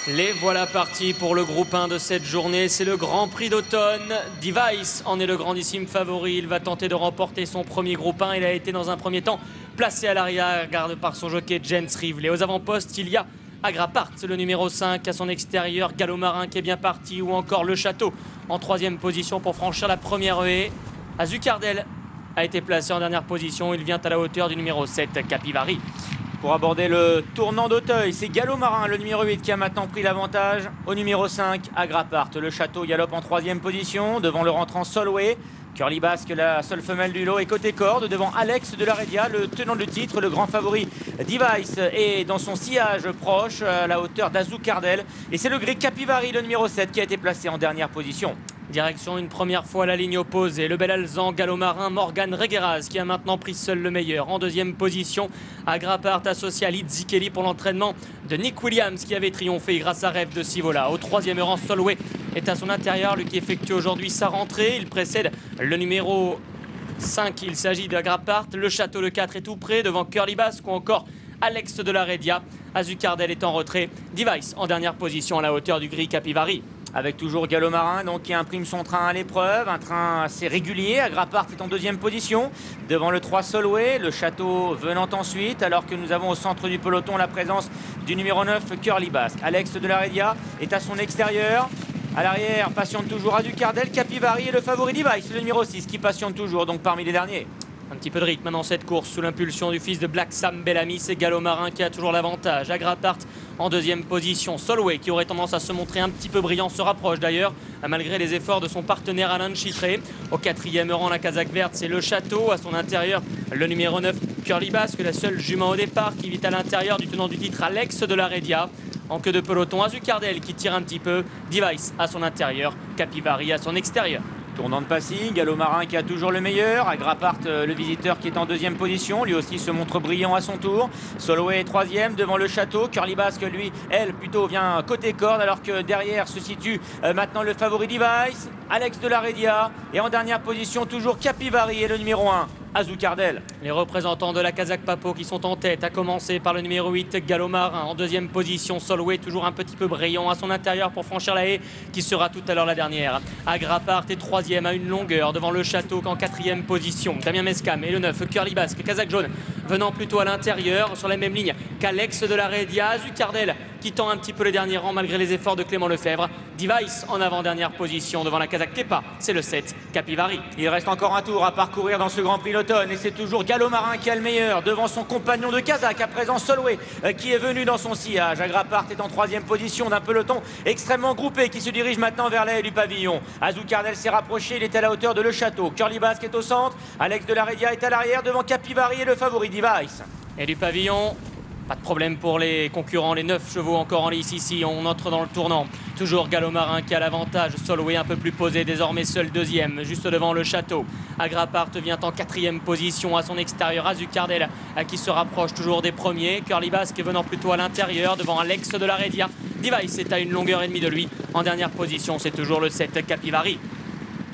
Les voilà partis pour le groupe 1 de cette journée. C'est le Grand Prix d'automne. Device en est le grandissime favori. Il va tenter de remporter son premier groupe 1. Il a été dans un premier temps placé à l'arrière, garde par son jockey James Rivley. Aux avant-postes, il y a Agrapart, le numéro 5, à son extérieur. Gallo Marin qui est bien parti, ou encore Le Château en troisième position pour franchir la première haie. Azucardel a été placé en dernière position. Il vient à la hauteur du numéro 7, Capivari. Pour aborder le tournant d'Auteuil, c'est Gallo Marin, le numéro 8, qui a maintenant pris l'avantage. Au numéro 5, Agrapart. Le Château galope en troisième position, devant le rentrant Solway. Curly Basque, la seule femelle du lot, est côté corde, devant Alex de la Redia, le tenant du titre, le grand favori Device, est dans son sillage proche, à la hauteur d'Azucardel. Et c'est le gris Capivari, le numéro 7, qui a été placé en dernière position. Direction une première fois la ligne opposée. Le bel alezan Gallo Marin, Morgan Regueras qui a maintenant pris seul le meilleur. En deuxième position, Agrapart associé à Lidzikeli pour l'entraînement de Nick Williams qui avait triomphé grâce à Rêve de Sivola. Au troisième rang, Solway est à son intérieur, lui qui effectue aujourd'hui sa rentrée. Il précède le numéro 5, il s'agit d'Agrapart. Le Château, le 4 est tout près devant Curly Basque ou encore Alex de la Redia. Azucardel est en retrait. Device en dernière position à la hauteur du gris Capivari. Avec toujours Gallo Marin donc, qui imprime son train à l'épreuve, un train assez régulier. Agrapart est en deuxième position, devant le 3 Solway, le Château venant ensuite, alors que nous avons au centre du peloton la présence du numéro 9, Curly Basque. Alex de la Redia est à son extérieur. À l'arrière, patiente toujours Azucardel, Capivari et le favori Device, le numéro 6, qui patiente toujours donc parmi les derniers. Un petit peu de rythme dans cette course sous l'impulsion du fils de Black Sam Bellamy. C'est Gallo Marin qui a toujours l'avantage. Agrapart en deuxième position. Solway qui aurait tendance à se montrer un petit peu brillant se rapproche d'ailleurs malgré les efforts de son partenaire Alain Chitré. Au quatrième rang, la casaque verte, c'est Le Château. À son intérieur, le numéro 9, Curly Basque, la seule jument au départ qui vit à l'intérieur du tenant du titre Alex de la Redia. En queue de peloton, Azucardel qui tire un petit peu. Device à son intérieur, Capivari à son extérieur. Tournant de passing, Gallo Marin qui a toujours le meilleur. Agrapart, le visiteur qui est en deuxième position, lui aussi se montre brillant à son tour. Solway est troisième devant Le Château. Curly Basque, lui, elle, plutôt vient côté corde, alors que derrière se situe maintenant le favori Device, Alex de la Redia. Et en dernière position, toujours Capivari et le numéro 1. Azucardel. Les représentants de la Kazakh Papo qui sont en tête, à commencer par le numéro 8, Gallo Marin. En deuxième position, Solway, toujours un petit peu brillant à son intérieur pour franchir la haie, qui sera tout à l'heure la dernière. Agrapart est troisième à une longueur devant Le Château qu'en quatrième position. Damien Mescam et le 9, Curly Basque, Kazakh jaune, venant plutôt à l'intérieur, sur la même ligne qu'Alex de la Redia. Azucardel qui tend un petit peu les derniers rangs malgré les efforts de Clément Lefebvre. Device en avant-dernière position devant la Kazakh Kepa, c'est le 7, Capivari. Il reste encore un tour à parcourir dans ce Grand Prix d'automne et c'est toujours Gallo Marin qui a le meilleur devant son compagnon de Kazakh, à présent Solway qui est venu dans son sillage. Agrapart est en troisième position d'un peloton extrêmement groupé qui se dirige maintenant vers la haie du pavillon. Azucardel s'est rapproché, il est à la hauteur de Le Château. Curly Basque est au centre, Alex de la Redia est à l'arrière devant Capivari et le favori Device. Et du pavillon, pas de problème pour les concurrents, les 9 chevaux encore en lice ici. On entre dans le tournant. Toujours Gallo Marin qui a l'avantage. Solway un peu plus posé, désormais seul deuxième, juste devant Le Château. Agrapart vient en quatrième position à son extérieur. Azucardel qui se rapproche toujours des premiers. Curly Basque venant plutôt à l'intérieur devant Alex de la Redia. Device est à une longueur et demie de lui. En dernière position, c'est toujours le 7, Capivari.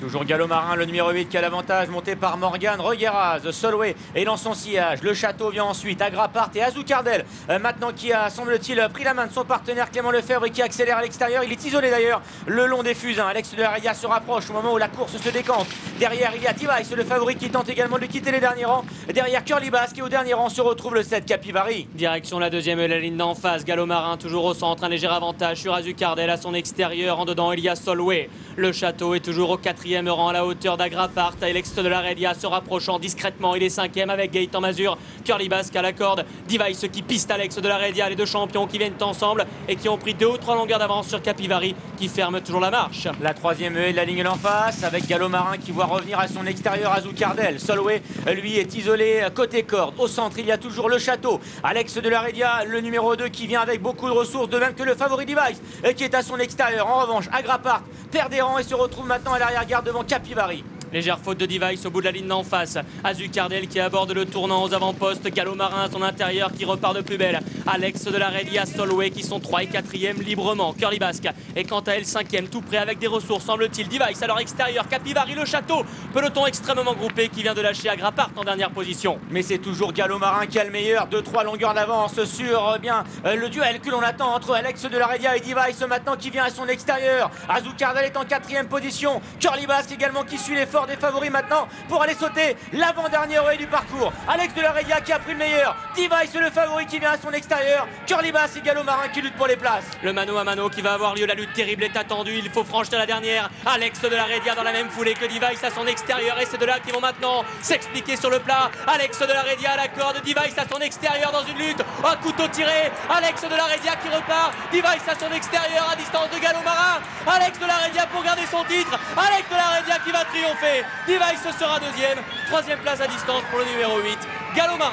Toujours Gallo Marin, le numéro 8 qui a l'avantage, monté par Morgan Regueras. Solway est dans son sillage. Le Château vient ensuite. Agrapart et Azucardel, maintenant qui a, semble-t-il, pris la main de son partenaire Clément Lefebvre et qui accélère à l'extérieur. Il est isolé d'ailleurs le long des fusains. Alex de la Redia se rapproche au moment où la course se décante. Derrière, il y a Device, le favori qui tente également de quitter les derniers rangs. Derrière, Curly Basque et au dernier rang se retrouve le 7, Capivari. Direction la deuxième, la ligne d'en face. Gallo Marin toujours au centre, un léger avantage sur Azucardel à son extérieur. En dedans, il y a Solway. Le Château est toujours au quatrième rang à la hauteur d'Agrapart. Alex de la Redia se rapprochant discrètement. Il est cinquième avec Gaëtan Mazur. Curly Basque à la corde. Device qui piste Alex de la Redia. Les deux champions qui viennent ensemble et qui ont pris 2 ou 3 longueurs d'avance sur Capivari qui ferme toujours la marche. La troisième haie de la ligne d'en face avec Gallo Marin qui voit revenir à son extérieur Azucardel. Solway, lui, est isolé côté corde. Au centre, il y a toujours Le Château. Alex de la Redia, le numéro 2 qui vient avec beaucoup de ressources, de même que le favori Device qui est à son extérieur. En revanche, Agrapart perd des rangs et se retrouve maintenant à l'arrière-garde devant Capivari. Légère faute de Device au bout de la ligne d'en face. Azucardel qui aborde le tournant aux avant-postes. Gallo-Marin à son intérieur qui repart de plus belle. Alex de la Redia, Solway qui sont 3 et 4e librement. Curly Basque est quant à elle 5e, tout près avec des ressources, semble-t-il. Device à leur extérieur. Capivari, le château. Peloton extrêmement groupé qui vient de lâcher Agrapart en dernière position. Mais c'est toujours Gallo-Marin qui a le meilleur. 2-3 longueurs d'avance sur le duel que l'on attend entre Alex de la Redia et Device maintenant qui vient à son extérieur. Azucardel est en 4e position. Curly Basque également qui suit l'effort des favoris maintenant pour aller sauter l'avant-dernier relais du parcours. Alex de la Redia qui a pris le meilleur. Device le favori qui vient à son extérieur. Curly Basque et Gallo-Marin qui luttent pour les places. Le mano à mano qui va avoir lieu. La lutte terrible est attendue. Il faut franchir la dernière. Alex de la Redia dans la même foulée que Device à son extérieur. Et c'est de là qui vont maintenant s'expliquer sur le plat. Alex de la Redia à la corde. Device à son extérieur dans une lutte. Un couteau tiré. Alex de la Redia qui repart. Device à son extérieur à distance de Gallo-Marin. Alex de la Redia pour garder son titre. Alex de la Redia qui va triompher. Device sera 2e. 3e place à distance pour le numéro 8. Gallo-Marin.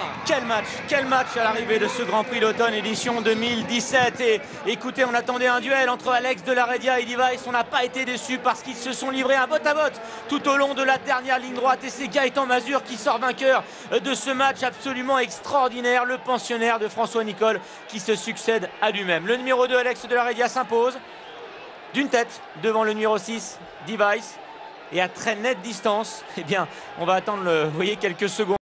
Quel match à l'arrivée de ce Grand Prix d'automne édition 2017. Et écoutez, on attendait un duel entre Alex de la Redia et Device. On n'a pas été déçus parce qu'ils se sont livrés un botte à botte tout au long de la dernière ligne droite. Et c'est Gaëtan Mazur qui sort vainqueur de ce match absolument extraordinaire. Le pensionnaire de François Nicole qui se succède à lui-même. Le numéro 2, Alex de la Redia, s'impose d'une tête devant le numéro 6, Device. Et à très nette distance, eh bien, on va attendre, vous voyez, quelques secondes.